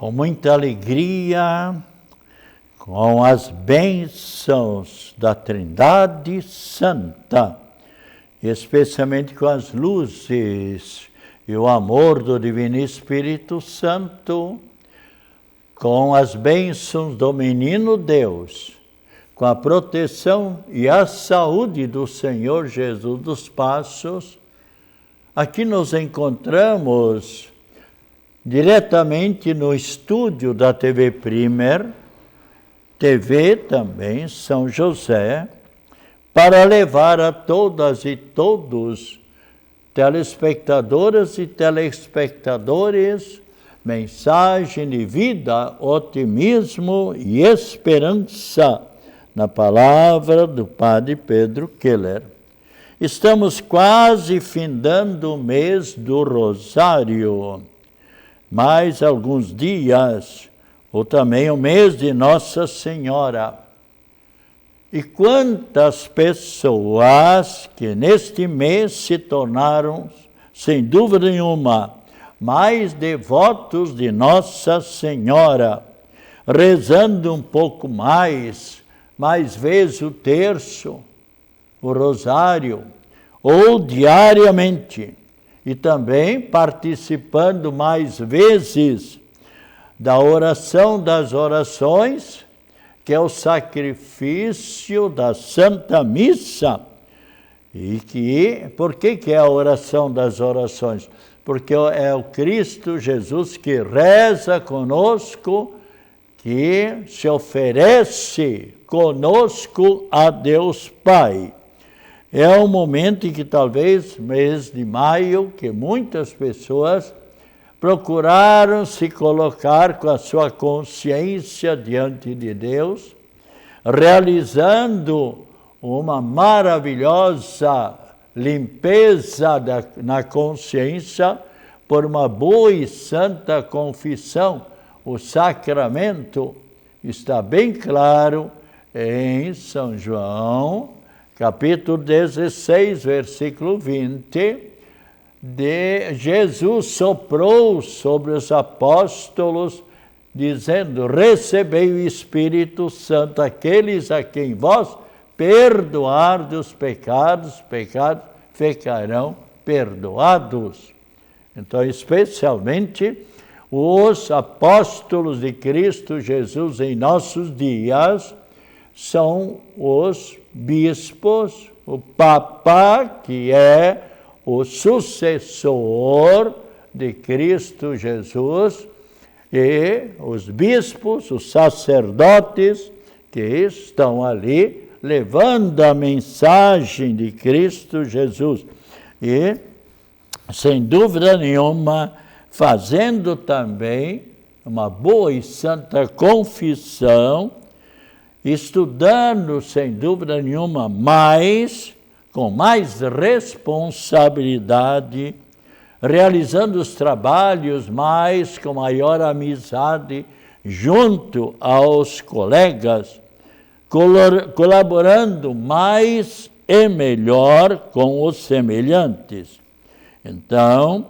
com muita alegria, com as bênçãos da Trindade Santa, especialmente com as luzes e o amor do Divino Espírito Santo, com as bênçãos do Menino Deus, com a proteção e a saúde do Senhor Jesus dos Passos, aqui nos encontramos diretamente no estúdio da TV Primer, TV também São José, para levar a todas e todos, telespectadoras e telespectadores, mensagem de vida, otimismo e esperança na palavra do Padre Pedro Keller. Estamos quase findando o mês do Rosário, mais alguns dias, ou também o mês de Nossa Senhora. E quantas pessoas que neste mês se tornaram, sem dúvida nenhuma, mais devotos de Nossa Senhora, rezando um pouco mais vezes o terço, o rosário, ou diariamente, e também participando mais vezes da oração das orações, que é o sacrifício da Santa Missa. E por que é a oração das orações? Porque é o Cristo Jesus que reza conosco, que se oferece conosco a Deus Pai. É um momento em que talvez, mês de maio, que muitas pessoas procuraram se colocar com a sua consciência diante de Deus, realizando uma maravilhosa limpeza na consciência por uma boa e santa confissão. O sacramento está bem claro em São João, capítulo 16, versículo 20, Jesus soprou sobre os apóstolos, dizendo: recebei o Espírito Santo, aqueles a quem vós perdoardes os pecados ficarão perdoados. Então, especialmente, os apóstolos de Cristo Jesus em nossos dias são os bispos, o Papa, que é o sucessor de Cristo Jesus, e os bispos, os sacerdotes, que estão ali levando a mensagem de Cristo Jesus. E, sem dúvida nenhuma, fazendo também uma boa e santa confissão, estudando, sem dúvida nenhuma, com mais responsabilidade, realizando os trabalhos com maior amizade junto aos colegas, colaborando mais e melhor com os semelhantes. Então,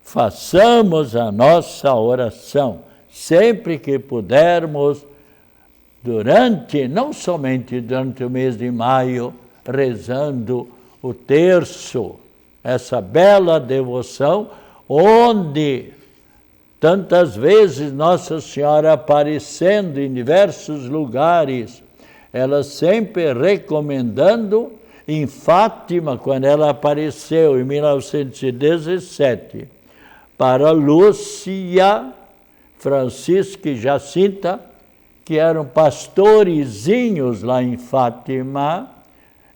façamos a nossa oração sempre que pudermos, não somente durante o mês de maio, rezando o terço, essa bela devoção, onde tantas vezes Nossa Senhora aparecendo em diversos lugares, ela sempre recomendando, em Fátima, quando ela apareceu em 1917, para Lúcia, Francisca e Jacinta, que eram pastorezinhos lá em Fátima,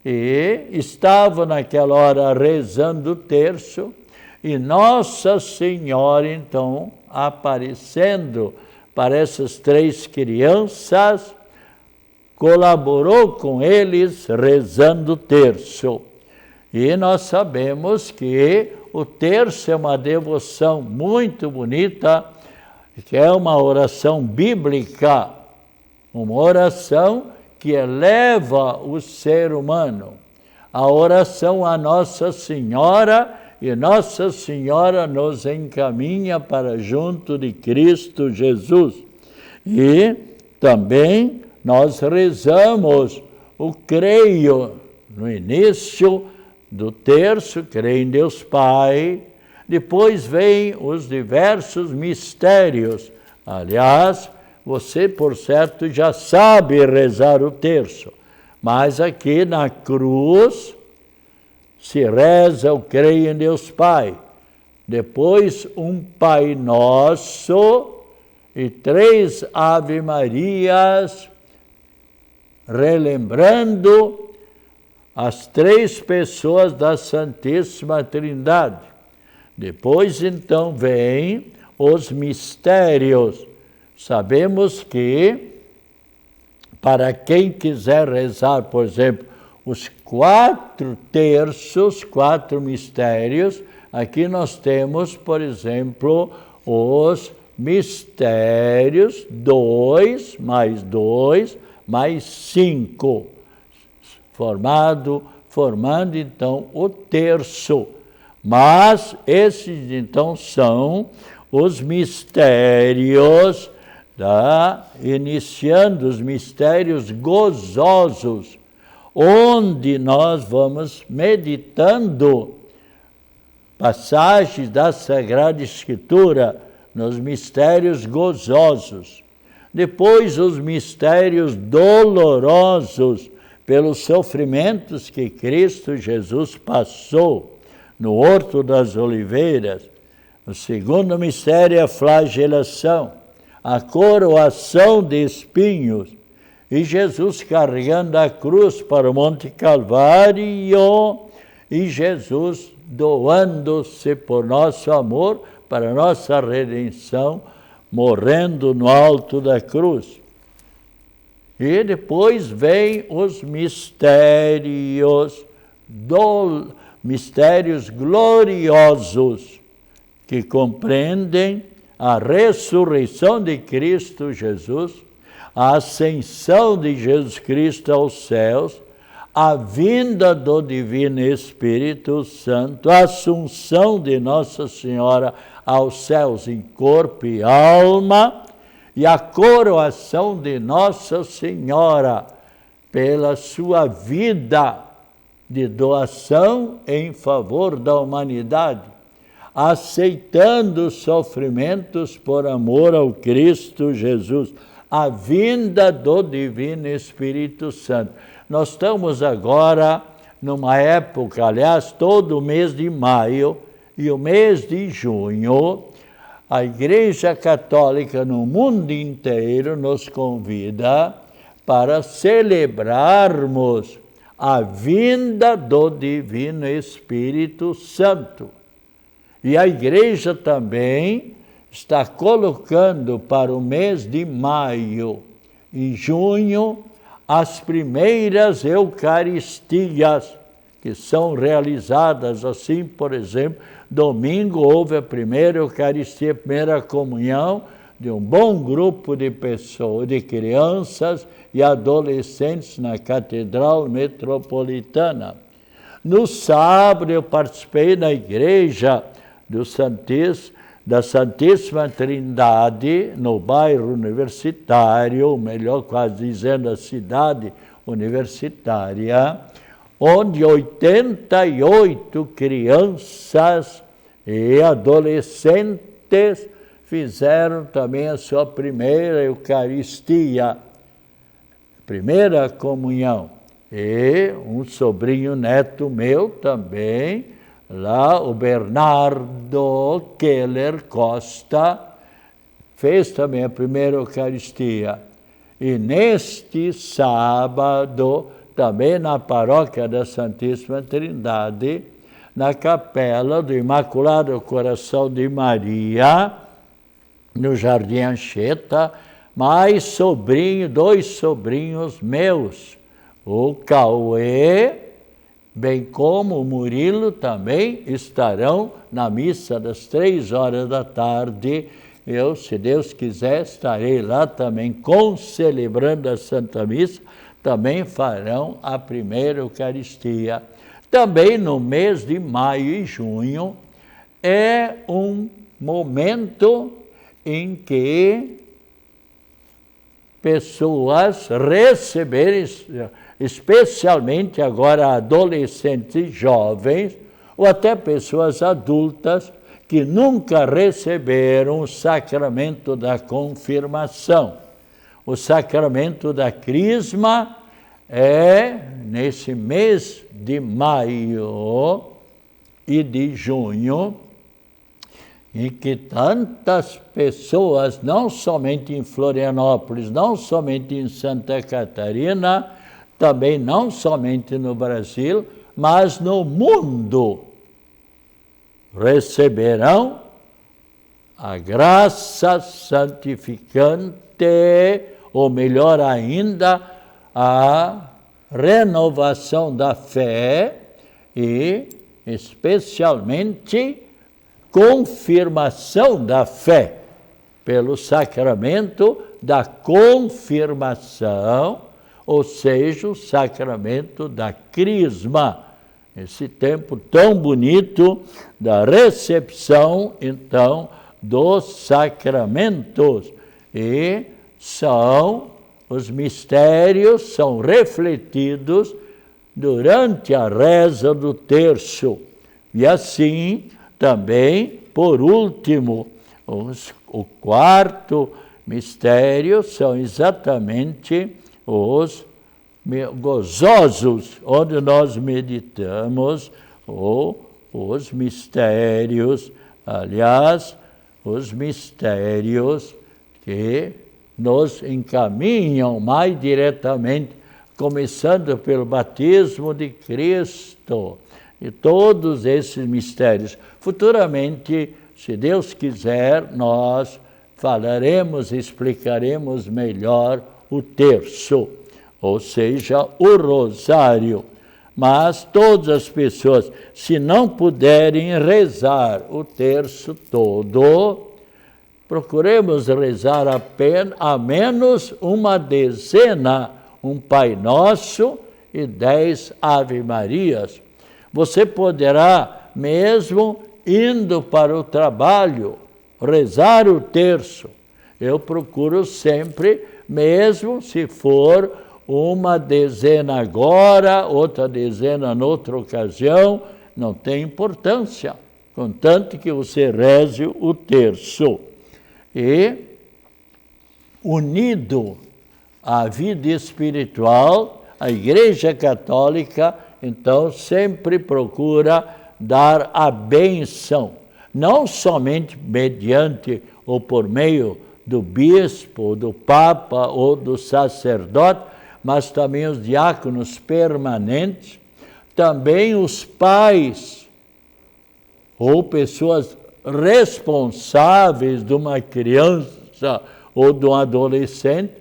e estavam naquela hora rezando o terço, e Nossa Senhora, então, aparecendo para essas três crianças, colaborou com eles rezando o terço. E nós sabemos que o terço é uma devoção muito bonita, que é uma oração bíblica, uma oração que eleva o ser humano. A oração a Nossa Senhora e Nossa Senhora nos encaminha para junto de Cristo Jesus. E também nós rezamos o creio no início do terço, creio em Deus Pai. Depois vem os diversos mistérios. Aliás, você, por certo, já sabe rezar o terço, mas aqui na cruz se reza o creio em Deus Pai. Depois um Pai Nosso e 3 Ave Marias, relembrando as 3 pessoas da Santíssima Trindade. Depois, então, vem os mistérios. Sabemos que, para quem quiser rezar, por exemplo, os 4 terços, 4 mistérios, aqui nós temos, por exemplo, os mistérios 2 mais 2 mais 5, formando então o terço. Mas esses então são os mistérios, iniciando os mistérios gozosos, onde nós vamos meditando passagens da Sagrada Escritura nos mistérios gozosos. Depois os mistérios dolorosos, pelos sofrimentos que Cristo Jesus passou no Horto das Oliveiras. O segundo mistério é a flagelação, a coroação de espinhos, e Jesus carregando a cruz para o Monte Calvário, e Jesus doando-se por nosso amor, para nossa redenção, morrendo no alto da cruz. E depois vem os mistérios gloriosos, que compreendem a ressurreição de Cristo Jesus, a ascensão de Jesus Cristo aos céus, a vinda do Divino Espírito Santo, a assunção de Nossa Senhora aos céus em corpo e alma, e a coroação de Nossa Senhora pela sua vida de doação em favor da humanidade, aceitando os sofrimentos por amor ao Cristo Jesus, a vinda do Divino Espírito Santo. Nós estamos agora numa época, aliás, todo o mês de maio e o mês de junho, a Igreja Católica no mundo inteiro nos convida para celebrarmos a vinda do Divino Espírito Santo. E a Igreja também está colocando para o mês de maio e junho as primeiras Eucaristias, que são realizadas assim, por exemplo, domingo houve a primeira Eucaristia, a primeira comunhão de um bom grupo de pessoas, de crianças e adolescentes na Catedral Metropolitana. No sábado eu participei na igreja da Santíssima Trindade, no bairro universitário, ou melhor, quase dizendo, a cidade universitária, onde 88 crianças e adolescentes fizeram também a sua primeira Eucaristia, primeira comunhão. E um sobrinho neto meu também, lá, o Bernardo Keller Costa, fez também a primeira Eucaristia. E neste sábado, também na paróquia da Santíssima Trindade, na capela do Imaculado Coração de Maria, no Jardim Anchieta, mais dois sobrinhos meus, o Cauê, bem como o Murilo, também estarão na missa das 3h da tarde. Eu, se Deus quiser, estarei lá também celebrando a Santa Missa, também farão a primeira Eucaristia. Também no mês de maio e junho é um momento em que pessoas receberem, especialmente agora adolescentes e jovens, ou até pessoas adultas, que nunca receberam o sacramento da confirmação. O sacramento da crisma é nesse mês de maio e de junho, em que tantas pessoas, não somente em Florianópolis, não somente em Santa Catarina, também não somente no Brasil, mas no mundo, receberão a graça santificante, ou melhor ainda, a renovação da fé e, especialmente, confirmação da fé, pelo sacramento da confirmação, ou seja, o sacramento da crisma. Esse tempo tão bonito da recepção, então, dos sacramentos. E os mistérios são refletidos durante a reza do terço. E assim, também, por último, o quarto mistério são exatamente os gozosos, onde nós meditamos os mistérios, aliás, os mistérios que nos encaminham mais diretamente, começando pelo batismo de Cristo, e todos esses mistérios. Futuramente, se Deus quiser, nós falaremos, explicaremos melhor o terço, ou seja, o rosário. Mas todas as pessoas, se não puderem rezar o terço todo, procuremos rezar a menos uma dezena, um Pai Nosso e 10 Ave Marias. Você poderá, mesmo indo para o trabalho, rezar o terço. Eu procuro sempre, mesmo se for uma dezena agora, outra dezena noutra ocasião, não tem importância, contanto que você reze o terço. E, unido à vida espiritual, a Igreja Católica, então, sempre procura dar a bênção, não somente mediante ou por meio do bispo, do papa ou do sacerdote, mas também os diáconos permanentes, também os pais ou pessoas responsáveis de uma criança ou de um adolescente,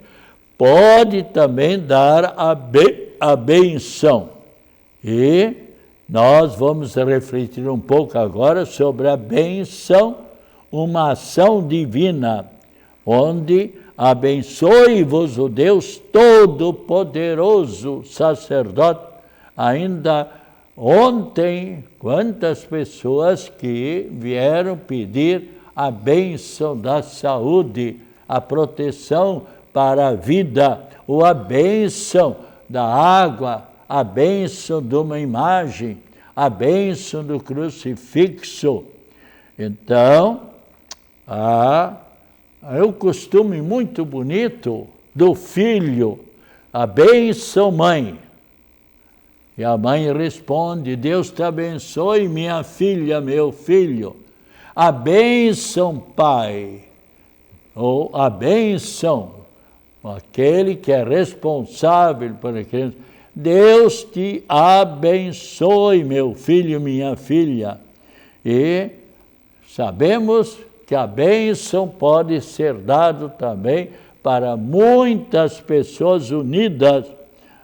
pode também dar a benção. E nós vamos refletir um pouco agora sobre a benção, uma ação divina, onde abençoe-vos o Deus Todo-Poderoso, sacerdote. Ainda ontem, quantas pessoas que vieram pedir a bênção da saúde, a proteção para a vida, ou a bênção da água, a bênção de uma imagem, a bênção do crucifixo. Então, é um costume muito bonito do filho, a bênção mãe. E a mãe responde: Deus te abençoe, minha filha, meu filho. A bênção pai, ou a bênção, aquele que é responsável por a criança. Deus te abençoe, meu filho, minha filha. E sabemos que a bênção pode ser dada também para muitas pessoas unidas.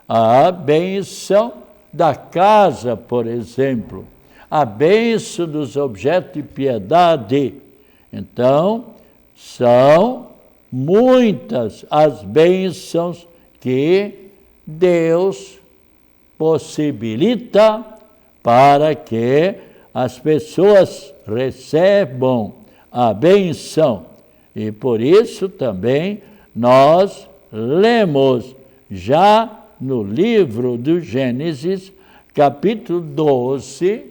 A bênção da casa, por exemplo, a bênção dos objetos de piedade. Então, são muitas as bênçãos que Deus possibilita para que as pessoas recebam a benção. E por isso também nós lemos já no livro do Gênesis, capítulo 12,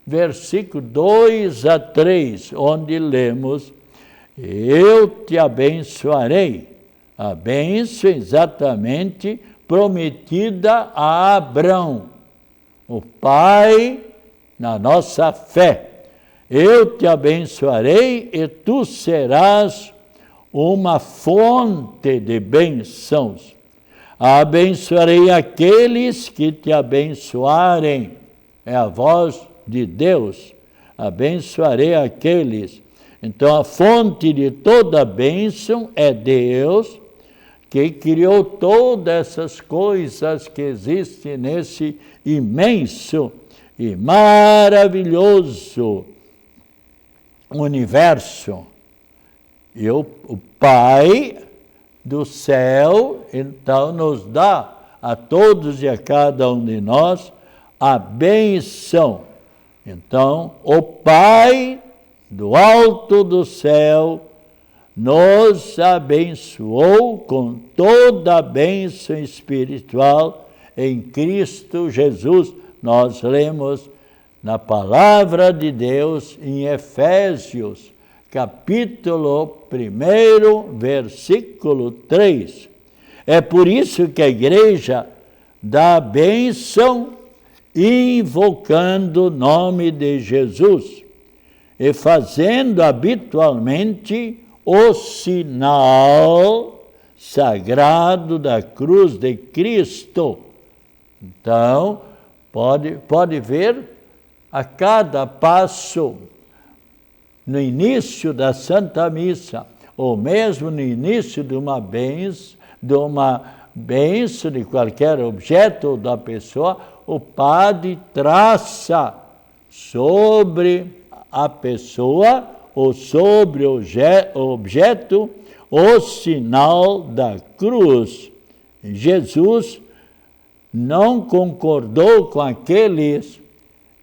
versículo 2 a 3, onde lemos: eu te abençoarei. A bênção exatamente prometida a Abrão, o pai na nossa fé. Eu te abençoarei e tu serás uma fonte de bênçãos. Abençoarei aqueles que te abençoarem. É a voz de Deus. Abençoarei aqueles. Então, a fonte de toda bênção é Deus, que criou todas essas coisas que existem nesse imenso e maravilhoso universo. E o Pai do céu, então, nos dá a todos e a cada um de nós a benção. Então, o Pai do alto do céu nos abençoou com toda a bênção espiritual em Cristo Jesus. Nós lemos na palavra de Deus em Efésios, capítulo 1, versículo 3. É por isso que a igreja dá a bênção invocando o nome de Jesus e fazendo habitualmente o sinal sagrado da cruz de Cristo. Então, pode ver a cada passo, no início da Santa Missa, ou mesmo no início de uma bênção de qualquer objeto ou da pessoa, o padre traça sobre a pessoa ou sobre o objeto o sinal da cruz. Jesus não concordou com aqueles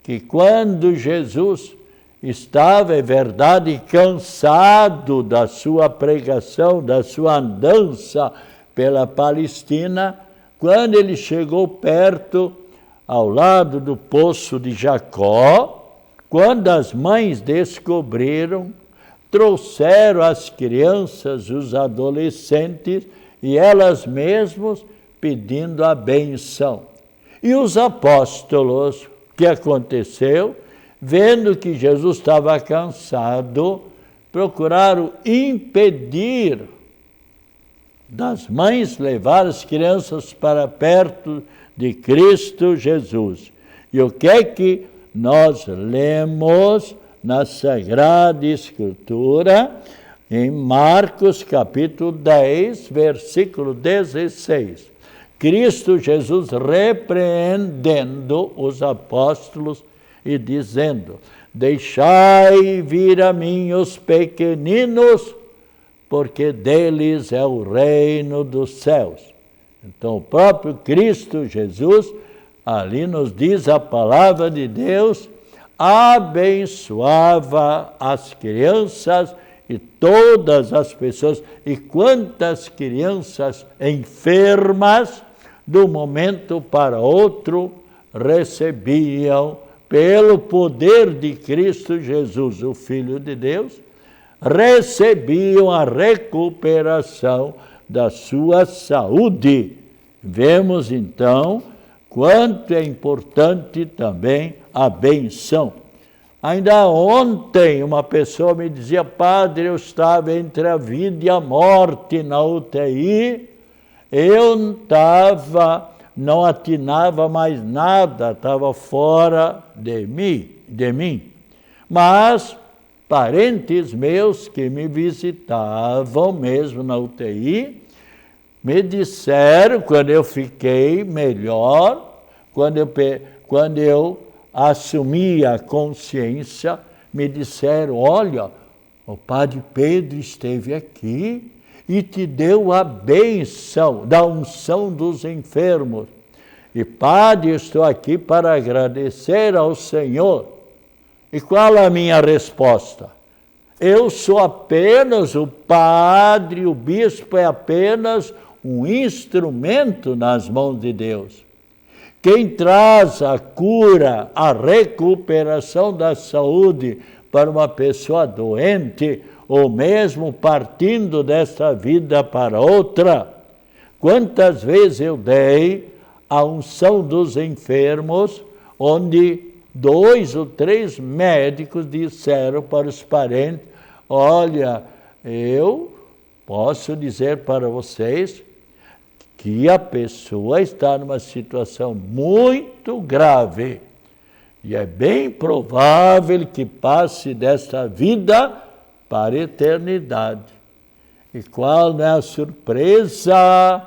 que, quando Jesus estava, é verdade, cansado da sua pregação, da sua andança pela Palestina, quando ele chegou perto, ao lado do poço de Jacó, quando as mães descobriram, trouxeram as crianças, os adolescentes, e elas mesmas pedindo a benção. E os apóstolos, o que aconteceu? Vendo que Jesus estava cansado, procuraram impedir das mães levar as crianças para perto de Cristo Jesus. E o que é que nós lemos na Sagrada Escritura, em Marcos capítulo 10, versículo 16. Cristo Jesus repreendendo os apóstolos e dizendo: deixai vir a mim os pequeninos, porque deles é o reino dos céus. Então, o próprio Cristo Jesus, ali nos diz a palavra de Deus, abençoava as crianças e todas as pessoas. E quantas crianças enfermas, de um momento para outro, recebiam, pelo poder de Cristo Jesus, o Filho de Deus, recebiam a recuperação da sua saúde. Vemos então quanto é importante também a benção. Ainda ontem uma pessoa me dizia: padre, eu estava entre a vida e a morte na UTI, eu não atinava mais nada, estava fora de mim. Mas parentes meus que me visitavam mesmo na UTI, me disseram, quando eu fiquei melhor, quando eu assumi a consciência, me disseram: olha, o padre Pedro esteve aqui e te deu a bênção da unção dos enfermos. E Padre, estou aqui para agradecer ao Senhor. E qual a minha resposta? Eu sou apenas o padre, o bispo é apenas um instrumento nas mãos de Deus. Quem traz a cura, a recuperação da saúde para uma pessoa doente, ou mesmo partindo desta vida para outra. Quantas vezes eu dei a unção dos enfermos, onde 2 ou 3 médicos disseram para os parentes: olha, eu posso dizer para vocês que a pessoa está numa situação muito grave e é bem provável que passe desta vida para a eternidade. E qual não é a surpresa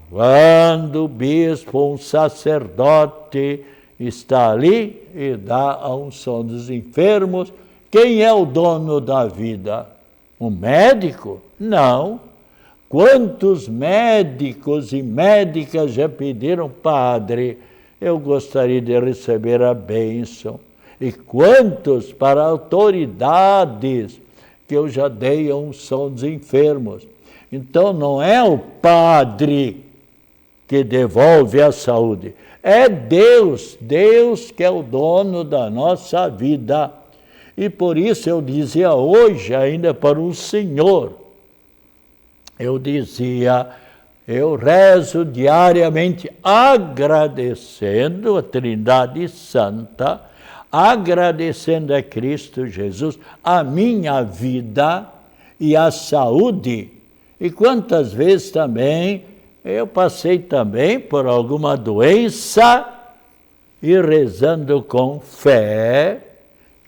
quando o bispo, um sacerdote, está ali e dá a unção dos enfermos? Quem é o dono da vida? Um médico? Não. Quantos médicos e médicas já pediram: Padre, eu gostaria de receber a bênção? E quantos para autoridades que eu já dei a unção dos enfermos? Então não é o padre que devolve a saúde, é Deus, Deus que é o dono da nossa vida. E por isso eu dizia hoje ainda para um senhor, eu dizia, eu rezo diariamente agradecendo a Trindade Santa, agradecendo a Cristo Jesus a minha vida e a saúde. E quantas vezes também eu passei também por alguma doença e rezando com fé,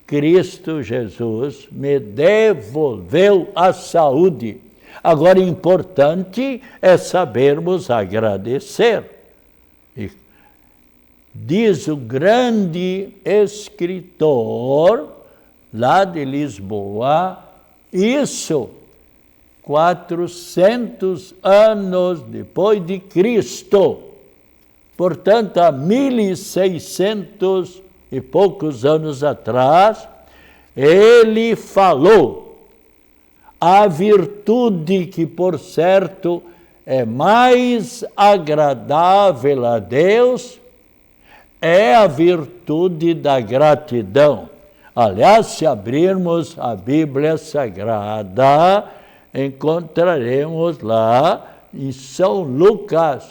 Cristo Jesus me devolveu a saúde. Agora, importante é sabermos agradecer. E diz o grande escritor lá de Lisboa, isso 400 anos depois de Cristo. Portanto, há 1600 e poucos anos atrás, ele falou: a virtude que, por certo, é mais agradável a Deus é a virtude da gratidão. Aliás, se abrirmos a Bíblia Sagrada, encontraremos lá em São Lucas,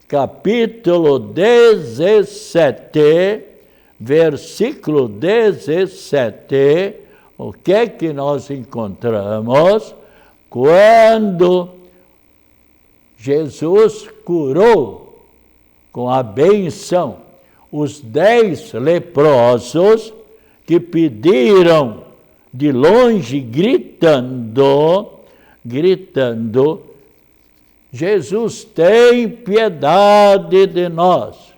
capítulo 17, versículo 17, o que é que nós encontramos? Quando Jesus curou com a benção os 10 leprosos que pediram de longe, gritando, Jesus, tem piedade de nós.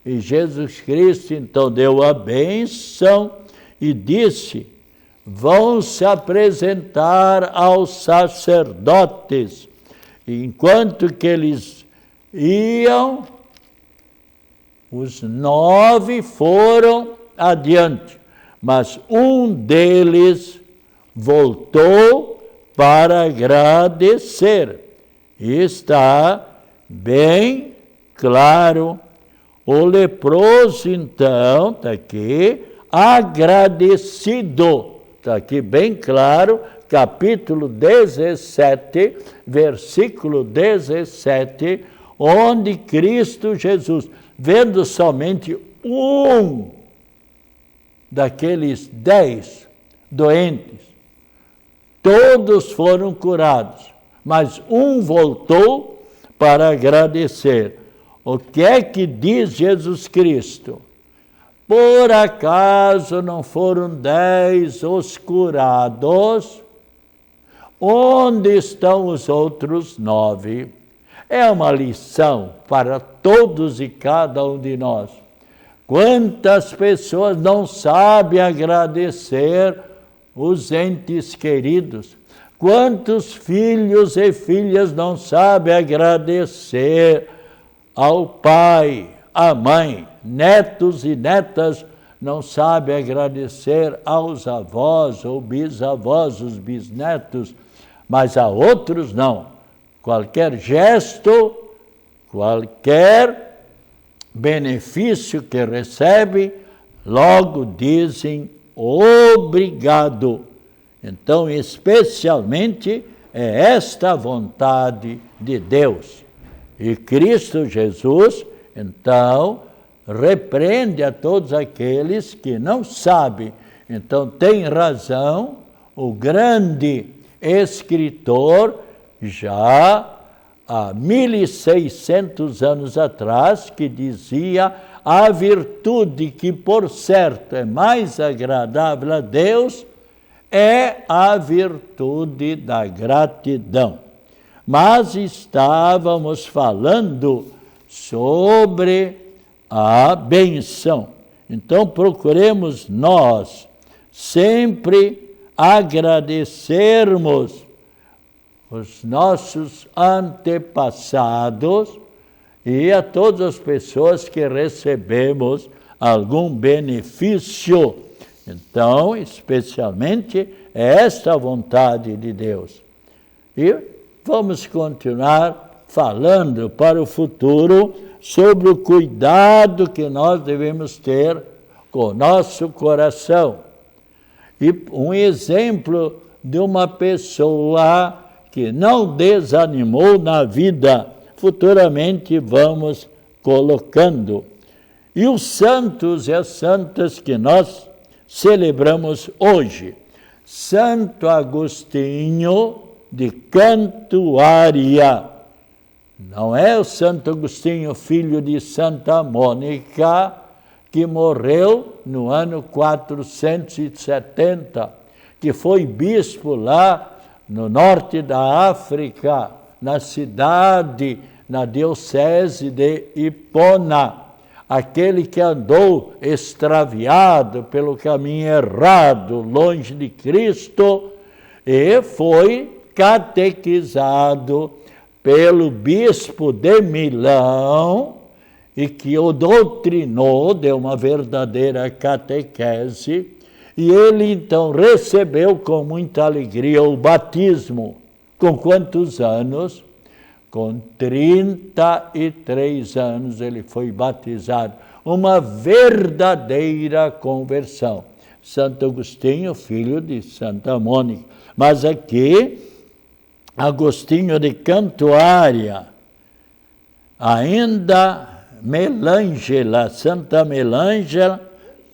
E Jesus Cristo então deu a bênção e disse: vão se apresentar aos sacerdotes. E enquanto que eles iam, os 9 foram adiante, mas um deles voltou para agradecer. E está bem claro. O leproso, então, está aqui, agradecido. Está aqui bem claro, capítulo 17, versículo 17, onde Cristo Jesus, vendo somente um daqueles 10 doentes, todos foram curados, mas um voltou para agradecer. O que é que diz Jesus Cristo? Por acaso não foram 10 os curados? Onde estão os outros 9? É uma lição para todos e cada um de nós. Quantas pessoas não sabem agradecer os entes queridos? Quantos filhos e filhas não sabem agradecer ao pai, à mãe, netos e netas não sabem agradecer aos avós ou bisavós, os bisnetos, mas a outros não. Qualquer gesto, qualquer benefício que recebe, logo dizem obrigado. Então, especialmente, é esta a vontade de Deus. E Cristo Jesus, então, repreende a todos aqueles que não sabem. Então, tem razão o grande escritor, já há 1.600 anos atrás, que dizia: a virtude que, por certo, é mais agradável a Deus é a virtude da gratidão. Mas estávamos falando sobre a benção. Então, procuremos nós sempre agradecermos os nossos antepassados e a todas as pessoas que recebemos algum benefício. Então, especialmente, é esta a vontade de Deus. E vamos continuar falando para o futuro sobre o cuidado que nós devemos ter com o nosso coração. E um exemplo de uma pessoa que não desanimou na vida, futuramente vamos colocando. E os santos e as santas que nós celebramos hoje: Santo Agostinho de Cantuária. Não é o Santo Agostinho, filho de Santa Mônica, que morreu no ano 470, que foi bispo lá no norte da África, na cidade, na diocese de Hipona, aquele que andou extraviado pelo caminho errado, longe de Cristo, e foi catequizado pelo bispo de Milão, e que o doutrinou, deu uma verdadeira catequese, e ele então recebeu com muita alegria o batismo. Com quantos anos? Com 33 anos ele foi batizado. Uma verdadeira conversão. Santo Agostinho, filho de Santa Mônica. Mas aqui, Agostinho de Cantuária, ainda Melângela, Santa Melângela,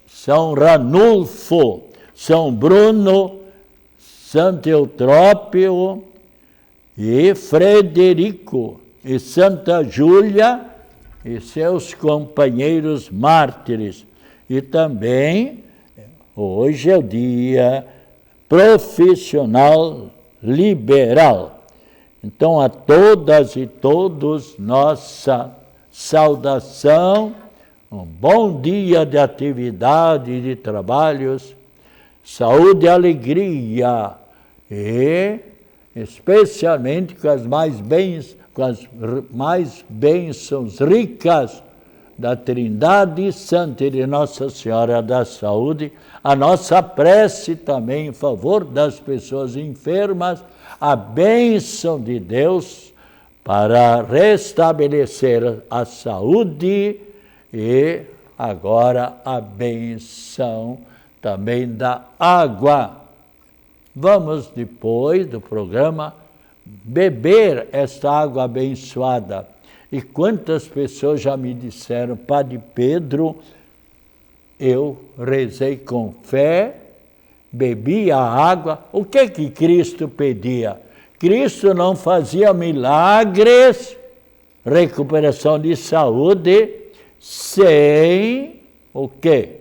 São Ranulfo, São Bruno, Santo Eutrópio e Frederico, e Santa Júlia e seus companheiros mártires. E também, hoje é o dia profissional liberal. Então, a todas e todos, nossa saudação, um bom dia de atividade e de trabalhos, saúde e alegria, e especialmente com as mais bênçãos ricas da Trindade Santa e de Nossa Senhora da Saúde, a nossa prece também em favor das pessoas enfermas, a bênção de Deus para restabelecer a saúde e agora a bênção também da água. Vamos, depois do programa, beber esta água abençoada. E quantas pessoas já me disseram: Padre Pedro, eu rezei com fé, bebi a água. O que Cristo pedia? Cristo não fazia milagres, recuperação de saúde, sem o quê?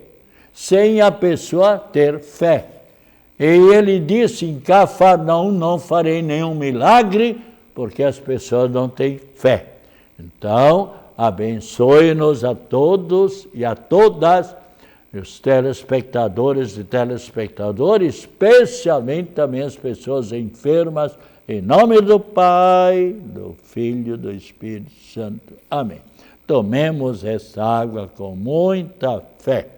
Sem a pessoa ter fé. E ele disse: em Cafarnaum não farei nenhum milagre, porque as pessoas não têm fé. Então, abençoe-nos a todos e a todas, os telespectadores e telespectadoras, especialmente também as pessoas enfermas, em nome do Pai, do Filho e do Espírito Santo. Amém. Tomemos essa água com muita fé.